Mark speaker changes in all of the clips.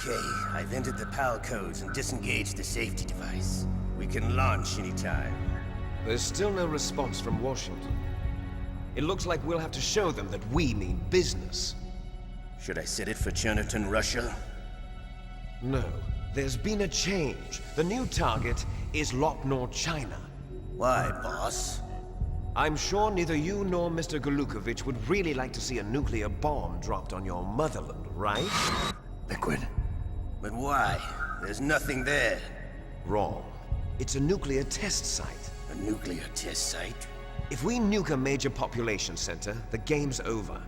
Speaker 1: Okay, I've entered the PAL codes and disengaged the safety device. We can launch anytime.
Speaker 2: There's still no response from Washington. It looks like we'll have to show them that we mean business.
Speaker 1: Should I set it for Cherniton, Russia?
Speaker 2: No, there's been a change. The new target is Lopnor, China.
Speaker 1: Why, boss?
Speaker 2: I'm sure neither you nor Mr. Golukovich would really like to see a nuclear bomb dropped on your motherland, right?
Speaker 1: Liquid. But why? There's nothing there.
Speaker 2: Wrong. It's a nuclear test site.
Speaker 1: A nuclear test site?
Speaker 2: If we nuke a major population center, the game's over.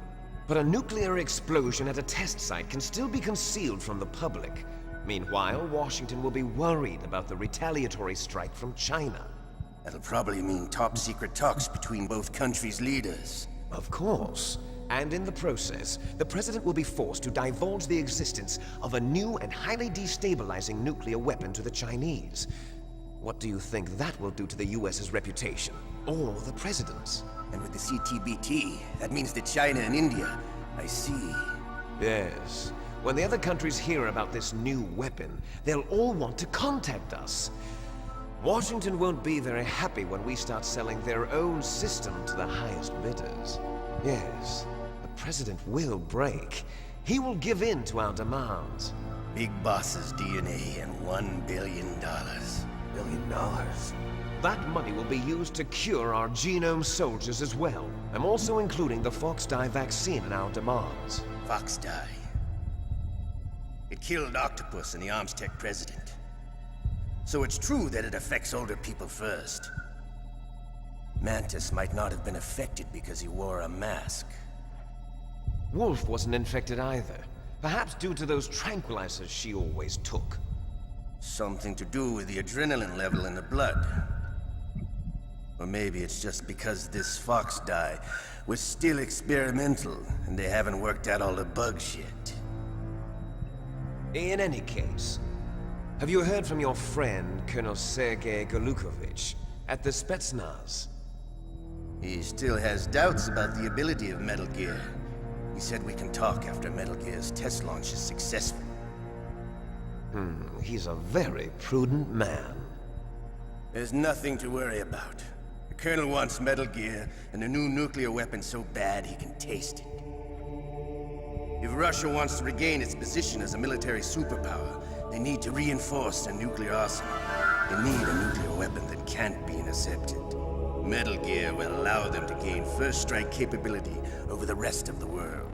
Speaker 2: But a nuclear explosion at a test site can still be concealed from the public. Meanwhile, Washington will be worried about the retaliatory strike from China.
Speaker 1: That'll probably mean top-secret talks between both countries' leaders.
Speaker 2: Of course. And in the process, the President will be forced to divulge the existence of a new and highly destabilizing nuclear weapon to the Chinese. What do you think that will do to the US's reputation? Or the President's?
Speaker 1: And with the CTBT, that means that China and India... I see.
Speaker 2: Yes. When the other countries hear about this new weapon, they'll all want to contact us. Washington won't be very happy when we start selling their own system to the highest bidders. Yes, the President will break. He will give in to our demands.
Speaker 1: Big Boss's DNA and $1 billion. $1 billion?
Speaker 2: That money will be used to cure our genome soldiers as well. I'm also including the Fox-Die vaccine in our demands.
Speaker 1: Fox-Die? It killed Octopus and the Armstech president. So it's true that it affects older people first. Mantis might not have been affected because he wore a mask.
Speaker 2: Wolf wasn't infected either. Perhaps due to those tranquilizers she always took.
Speaker 1: Something to do with the adrenaline level in the blood. Or maybe it's just because this Fox-Die was still experimental and they haven't worked out all the bugs yet.
Speaker 2: In any case, have you heard from your friend, Colonel Sergei Golukovich, at the Spetsnaz?
Speaker 1: He still has doubts about the ability of Metal Gear. He said we can talk after Metal Gear's test launch is successful.
Speaker 2: He's a very prudent man.
Speaker 1: There's nothing to worry about. The Colonel wants Metal Gear and a new nuclear weapon so bad he can taste it. If Russia wants to regain its position as a military superpower, they need to reinforce their nuclear arsenal. They need a nuclear weapon that can't be intercepted. Metal Gear will allow them to gain first strike capability over the rest of the world.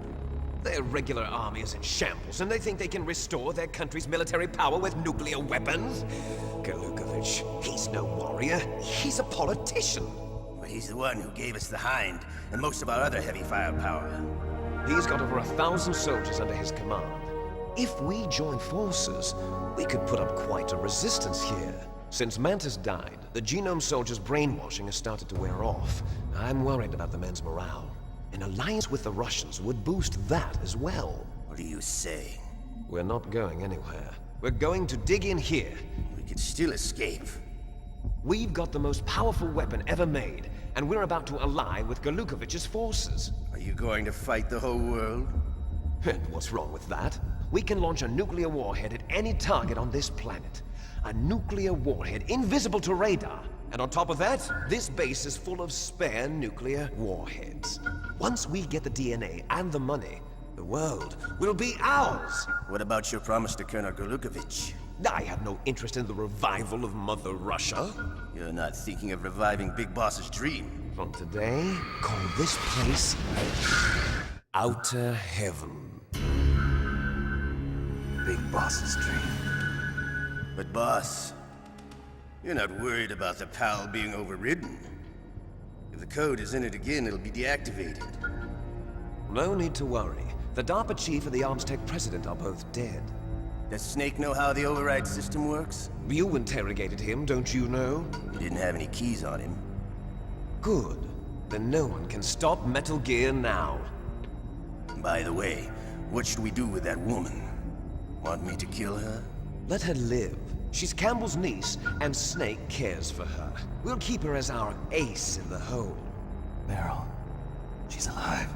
Speaker 2: Their regular army is in shambles, and they think they can restore their country's military power with nuclear weapons? Golukovich, he's no warrior. He's a politician.
Speaker 1: But he's the one who gave us the Hind and most of our other heavy firepower.
Speaker 2: He's got over 1,000 soldiers under his command. If we join forces, we could put up quite a resistance here. Since Mantis died, the genome soldiers' brainwashing has started to wear off. I'm worried about the men's morale. An alliance with the Russians would boost that as well.
Speaker 1: What are you saying?
Speaker 2: We're not going anywhere. We're going to dig in here.
Speaker 1: We could still escape.
Speaker 2: We've got the most powerful weapon ever made, and we're about to ally with Golukovich's forces.
Speaker 1: Are you going to fight the whole world?
Speaker 2: And what's wrong with that? We can launch a nuclear warhead at any target on this planet. A nuclear warhead invisible to radar. And on top of that, this base is full of spare nuclear warheads. Once we get the DNA and the money, the world will be ours!
Speaker 1: What about your promise to Colonel Golukovich?
Speaker 2: I have no interest in the revival of Mother Russia.
Speaker 1: You're not thinking of reviving Big Boss's dream.
Speaker 2: From today, call this place Outer Heaven.
Speaker 1: Big Boss's dream. But boss, you're not worried about the PAL being overridden. If the code is in it again, it'll be deactivated.
Speaker 2: No need to worry. The DARPA chief and the Armstech president are both dead.
Speaker 1: Does Snake know how the override system works?
Speaker 2: You interrogated him, don't you know?
Speaker 1: He didn't have any keys on him.
Speaker 2: Good. Then no one can stop Metal Gear now.
Speaker 1: By the way, what should we do with that woman? Want me to kill her?
Speaker 2: Let her live. She's Campbell's niece, and Snake cares for her. We'll keep her as our ace in the hole.
Speaker 1: Meryl, she's alive.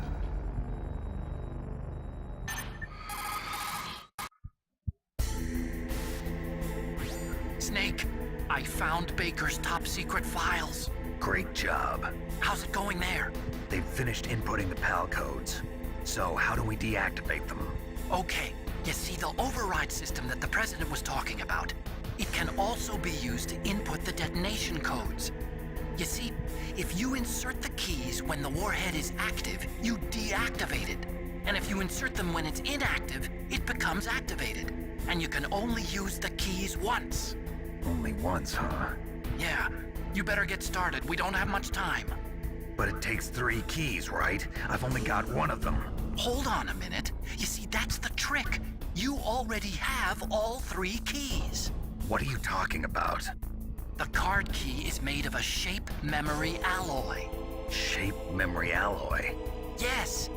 Speaker 3: Snake. I found Baker's top secret files.
Speaker 4: Great job.
Speaker 3: How's it going there?
Speaker 4: They've finished inputting the PAL codes. So how do we deactivate them?
Speaker 3: Okay, you see the override system that the President was talking about? It can also be used to input the detonation codes. You see, if you insert the keys when the warhead is active, you deactivate it. And if you insert them when it's inactive, it becomes activated. And you can only use the keys once.
Speaker 4: Only once, huh?
Speaker 3: Yeah, you better get started. We don't have much time.
Speaker 4: But it takes 3 keys, right? I've only got 1 of them.
Speaker 3: Hold on a minute. You see, that's the trick. You already have all 3 keys.
Speaker 4: What are you talking about?
Speaker 3: The card key is made of a shape memory alloy.
Speaker 4: Shape memory alloy?
Speaker 3: Yes.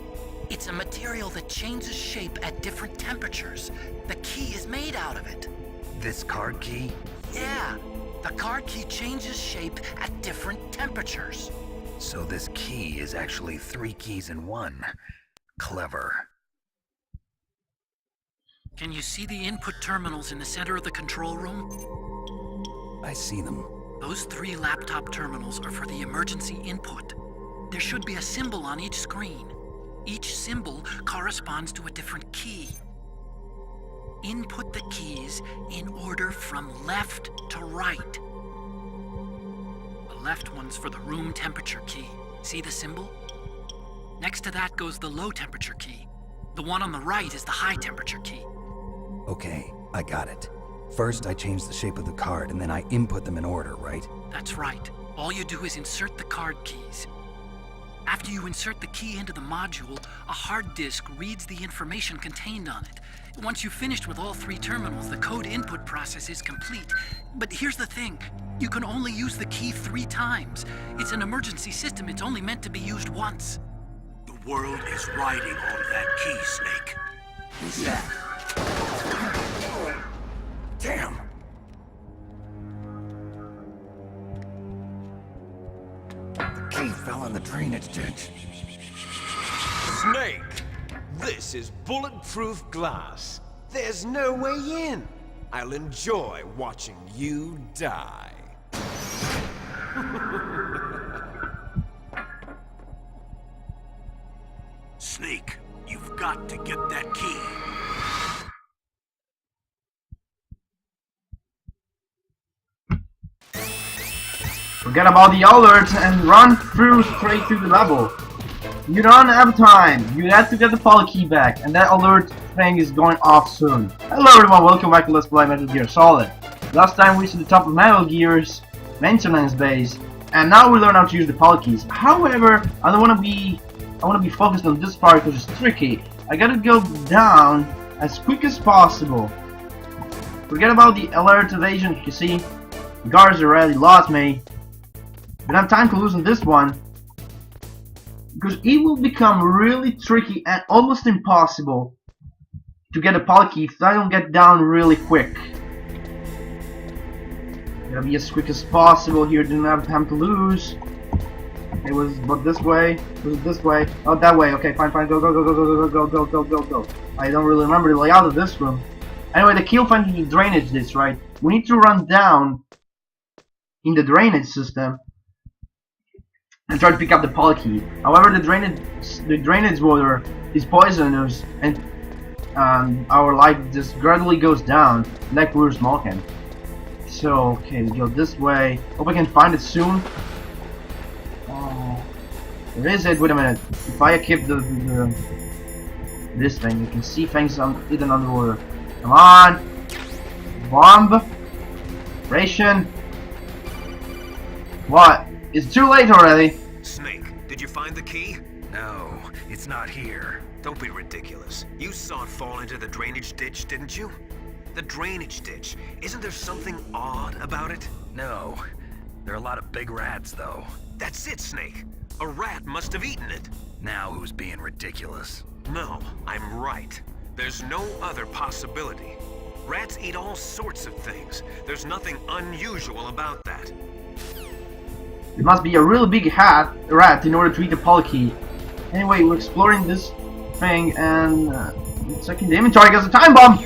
Speaker 3: It's a material that changes shape at different temperatures. The key is made out of it.
Speaker 4: This card key?
Speaker 3: Yeah. The card key changes shape at different temperatures.
Speaker 4: So this key is actually 3 keys in 1. Clever.
Speaker 3: Can you see the input terminals in the center of the control room?
Speaker 4: I see them.
Speaker 3: Those 3 laptop terminals are for the emergency input. There should be a symbol on each screen. Each symbol corresponds to a different key. Input the keys in order from left to right. The left one's for the room temperature key. See the symbol? Next to that goes the low temperature key. The one on the right is the high temperature key.
Speaker 4: Okay, I got it. First, I change the shape of the card, and then I input them in order, right?
Speaker 3: That's right. All you do is insert the card keys. After you insert the key into the module, a hard disk reads the information contained on it. Once you've finished with all 3 terminals, the code input process is complete. But here's the thing. You can only use the key 3 times. It's an emergency system. It's only meant to be used once.
Speaker 5: The world is riding on that key, Snake.
Speaker 4: Who's that? Damn! The key fell in the drainage ditch.
Speaker 2: Snake! This is bulletproof glass. There's no way in. I'll enjoy watching you die.
Speaker 5: Snake, you've got to get that key.
Speaker 6: Forget about the alerts and run straight through the level. You don't have time. You have to get the poly key back, and that alert thing is going off soon. Hello everyone, welcome back to Let's Play Metal Gear Solid. Last time we reached the top of Metal Gear's maintenance base, and now we learn how to use the poly keys. However, I want to be focused on this part because it's tricky. I gotta go down as quick as possible. Forget about the alert evasion. You see, the guards already lost me. But I have time to loosen this one, because it will become really tricky and almost impossible to get a poly key if I don't get down really quick. Gotta be as quick as possible here, didn't have time to lose. It was but this way, oh that way, okay fine, go. I don't really remember the layout of this room. Anyway, the key will find the drainage ditch, right? We need to run down in the drainage system and try to pick up the poly key. However, the drainage water is poisonous, and our life just gradually goes down, like we were smoking. So, okay, we go this way. Hope I can find it soon. Oh, where is it? Wait a minute. If I keep this thing, you can see things hidden underwater. Come on! Bomb! Ration! What? It's too late already!
Speaker 2: Snake, did you find the key?
Speaker 4: No, it's not here.
Speaker 2: Don't be ridiculous. You saw it fall into the drainage ditch, didn't you? The drainage ditch. Isn't there something odd about it?
Speaker 4: No. There are a lot of big rats, though.
Speaker 2: That's it, Snake. A rat must have eaten it.
Speaker 4: Now who's being ridiculous?
Speaker 2: No, I'm right. There's no other possibility. Rats eat all sorts of things. There's nothing unusual about that.
Speaker 6: It must be a really big rat in order to eat the poly key. Anyway, we're exploring this thing, and checking the inventory. There's a time bomb!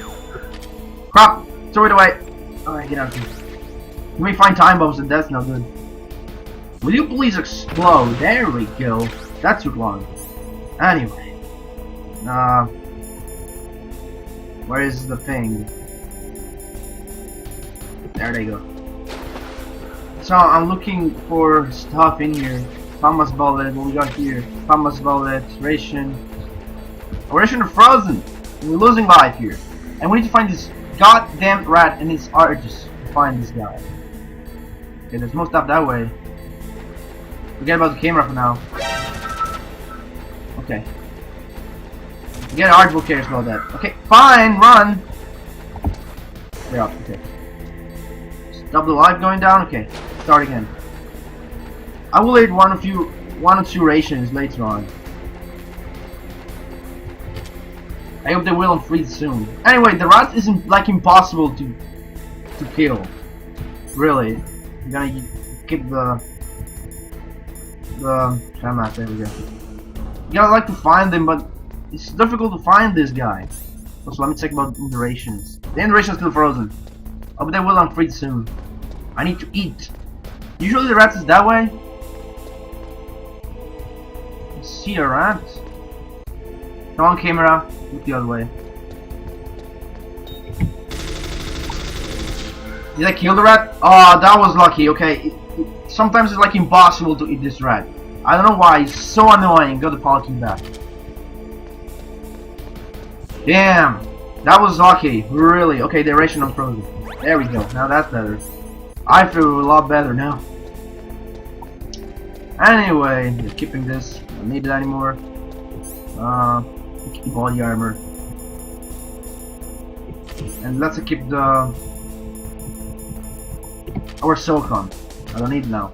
Speaker 6: Crap! Throw it away. Alright, get out of here. You may find time bombs and that's no good. Will you please explode? There we go. That took long. Anyway. Where is the thing? There they go. So I'm looking for stuff in here. Thomas bullet, what we got here? Thomas bullet, ration. A ration of frozen! We're losing life here. And we need to find this goddamn rat and it's arduous to find this guy. Okay, there's more stuff that way. Forget about the camera for now. Okay. Forget Art, who cares about that. Okay, fine, run! Stay up, okay. Stop the light going down, okay. Start again. I will eat one or two rations later on. I hope they will freeze soon. Anyway, the rat isn't like impossible to kill. Really. I'm gonna keep the Shamat, there we go. You gotta like to find them, but it's difficult to find this guy. Also, let me check about the rations. The rations still frozen. Oh, but they will unfreeze soon. I need to eat. Usually the rat is that way. See a rat? Come on, camera. Look the other way. Did I kill the rat? Oh, that was lucky. Okay. Sometimes it's like impossible to eat this rat. I don't know why. It's so annoying. Got the polycule back. Damn. That was lucky. Really. Okay, the ration of frozen. There we go. Now that's better. I feel a lot better now. Anyway, keeping this. Don't need it anymore. Keep all the armor. And let's keep the our silicon. I don't need it now.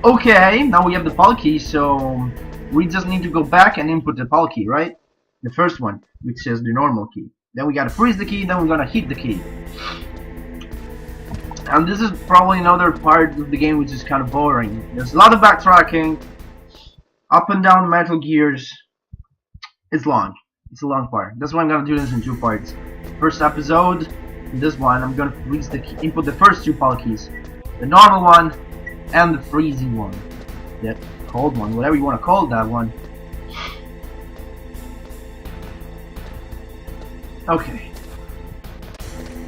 Speaker 6: Okay, now we have the poly so we just need to go back and input the poly, right? The first one, which is the normal key. Then we gotta freeze the key, then we're gonna hit the key. And this is probably another part of the game which is kind of boring. There's a lot of backtracking, up and down Metal Gears. It's long. It's a long part. That's why I'm gonna do this in two parts. First episode, this one, I'm gonna freeze the key, input the first two poly keys. The normal one and the freezing one. The cold one, whatever you want to call that one. Okay.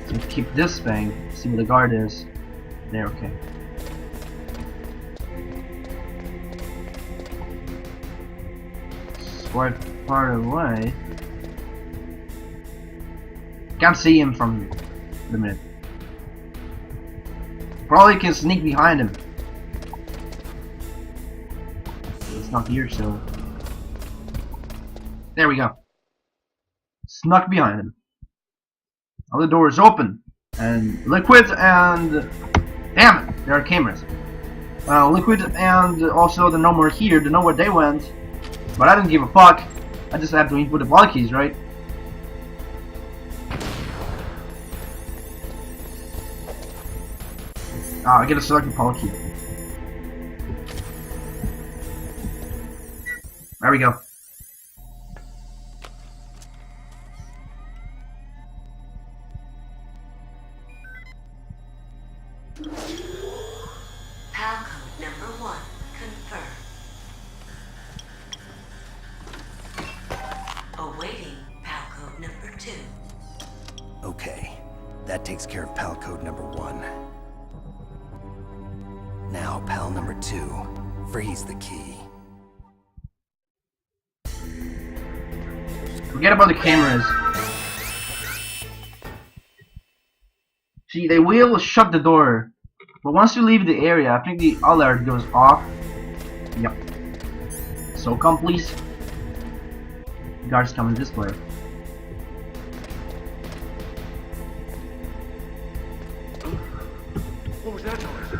Speaker 6: So keep this thing. See where the guard is. There, okay. Quite far away. Can't see him from the minute. Probably can sneak behind him. It's not here, so there we go. Snuck behind him. Now the door is open. And Liquid and damn it, there are cameras. Liquid and also the number here, they know where they went. But I don't give a fuck. I just have to input the poly keys, right? I gotta select the poly key. There we go.
Speaker 7: PAL code number 1 confirmed. Awaiting PAL code number 2.
Speaker 4: Okay, that takes care of PAL code number 1. Now, PAL number 2, freeze the key.
Speaker 6: Forget about the cameras. See, they will shut the door. But once you leave the area, I think the alert goes off. Yep. So come please. The guard's coming this way.
Speaker 5: What was that noise?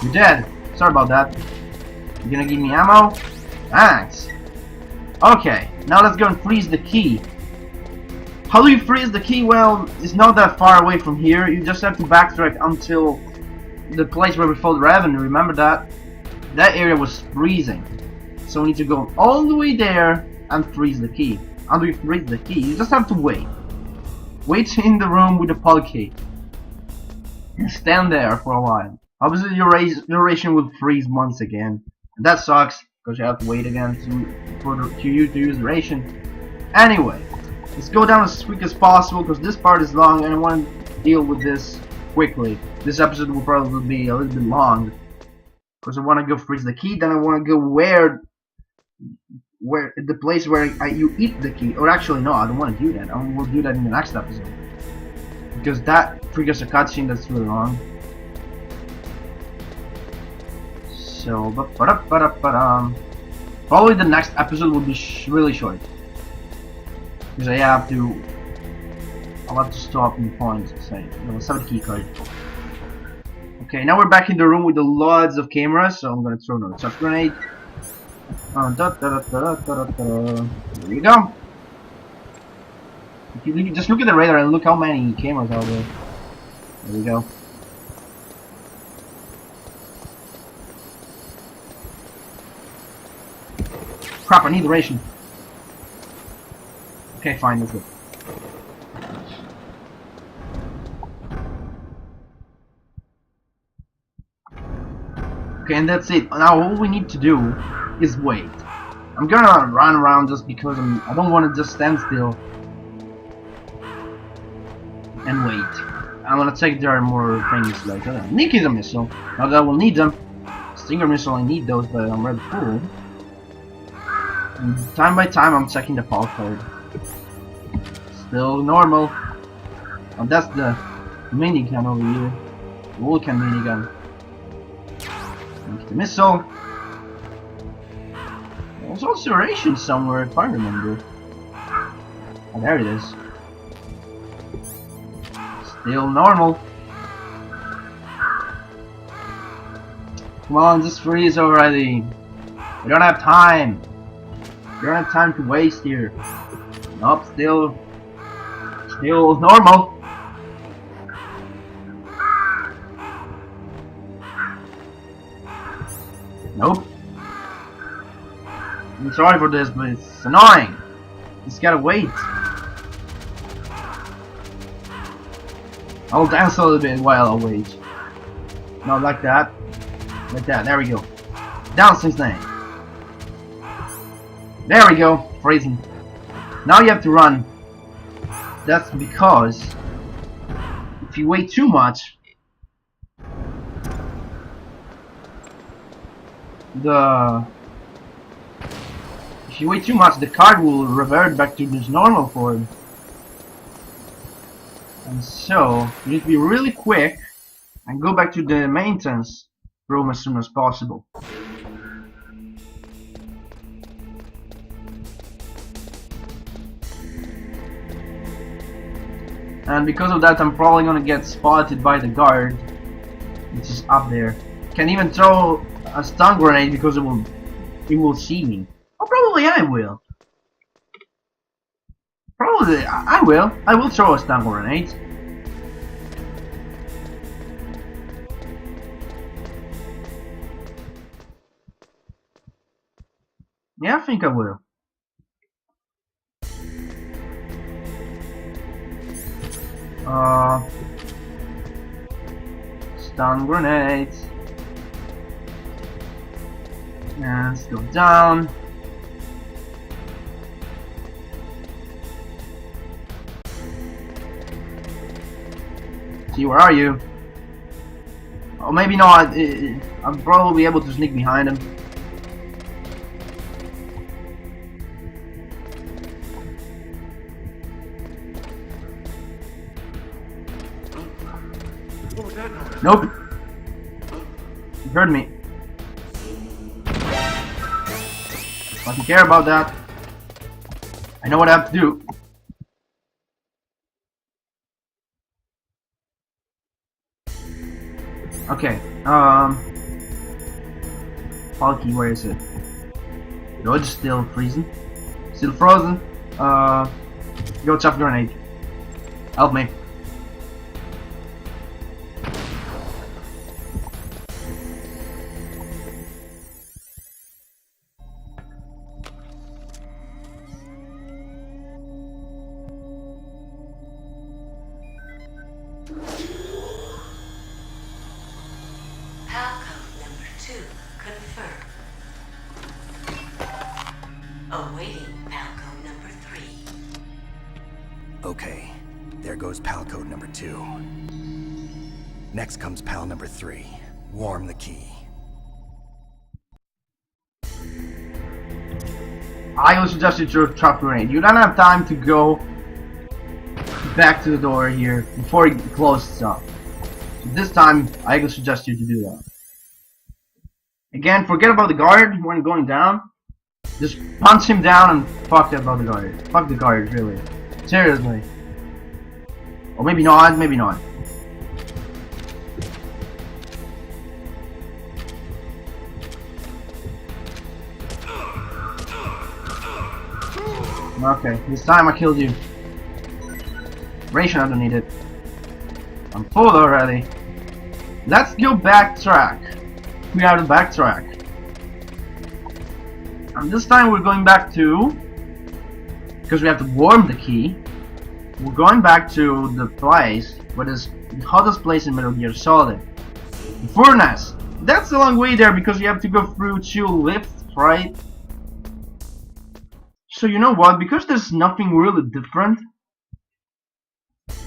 Speaker 6: You're dead. Sorry about that. You gonna give me ammo? Thanks. Okay, now let's go and freeze the key. How do you freeze the key? Well, it's not that far away from here. You just have to backtrack until the place where we fought Raven. Remember that? That area was freezing. So we need to go all the way there and freeze the key. How do you freeze the key? You just have to wait. Wait in the room with the polycade. And stand there for a while. Obviously your ration will freeze once again. And that sucks, because you have to wait again for you to use the ration. Anyway, let's go down as quick as possible, because this part is long and I want to deal with this quickly. This episode will probably be a little bit long. Because I want to go freeze the key, then I want to go where the place where you eat the key. Or actually no, I don't want to do that. We'll do that in the next episode. Because that triggers a cutscene that's really long. So, probably the next episode will be really short. Because I'll have to stop in points. Say, let's have a key card. Okay, now we're back in the room with the loads of cameras, so I'm gonna throw another chuck grenade. There you go. If you just look at the radar and look how many cameras are there. There we go. Crap, I need the ration. Okay, fine, that's good. Okay, and that's it. Now all we need to do is wait. I'm gonna run around just because I don't want to just stand still and wait. I'm gonna check there are more things like Nikki's a missile. Not that I will need them. Stinger missile, I need those, but I'm already full. And time by time, I'm checking the pulse card. Still normal. Oh, that's the minigun over here. The Vulcan minigun. The missile. There's also a ration somewhere, if I remember. Oh, there it is. Still normal. Come on, just freeze already. We don't have time. We don't have time to waste here. Nope, still normal. Nope. I'm sorry for this, but it's annoying. Just gotta wait. I'll dance a little bit while I wait. Not like that. Like that. There we go. Dancing's name. There we go. Freezing. Now you have to run. That's because if you wait too much, the card will revert back to its normal form. And so you need to be really quick and go back to the maintenance room as soon as possible. And because of that, I'm probably gonna get spotted by the guard, which is up there. Can't even throw a stun grenade because it will see me. Oh, probably I will. Probably I will. I will throw a stun grenade. Yeah, I think I will. Stun grenades. And let's go down. See, where are you? Oh, maybe not. I'll probably be able to sneak behind him. Nope. You heard me. I don't care about that. I know what I have to do. Okay. Palky, where is it? No, it's still freezing. Still frozen. Go chuck grenade. Help me.
Speaker 7: PAL code number 2 confirmed. Awaiting PAL code number 3.
Speaker 4: Okay, there goes PAL code number 2. Next comes PAL number 3. Warm the key.
Speaker 6: I will suggest you throw a trap grenade. You don't have time to go back to the door here before it closes up. So this time, I will suggest you to do that. Again, forget about the guard when going down. Just punch him down and fuck about the guard. Fuck the guard, really. Seriously. Or maybe not, maybe not. Okay, this time I killed you. Ration, I don't need it. I'm full already. Let's go backtrack. We have to backtrack. And this time we're going back to... because we have to warm the key. We're going back to the place what is the hottest place in Metal Gear Solid. The furnace. That's a long way there because you have to go through 2 lifts, right? So you know what, because there's nothing really different,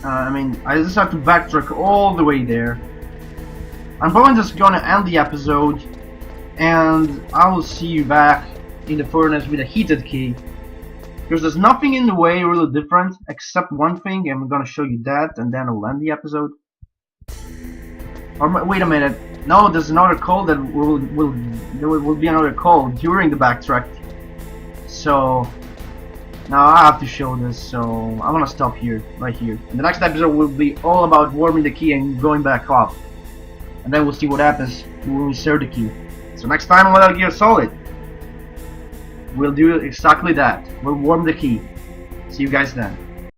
Speaker 6: I mean, I just have to backtrack all the way there. I'm probably just gonna end the episode, and I will see you back in the furnace with a heated key. Because there's nothing in the way really different, except one thing, and I'm gonna show you that, and then I'll end the episode. Or wait a minute, no, there's another call that there will be another call during the backtrack. So now I have to show this, so I'm gonna stop here, right here. And the next episode will be all about warming the key and going back up. And then we'll see what happens when we insert the key. So next time on Metal Gear Solid, we'll do exactly that. We'll warm the key. See you guys then.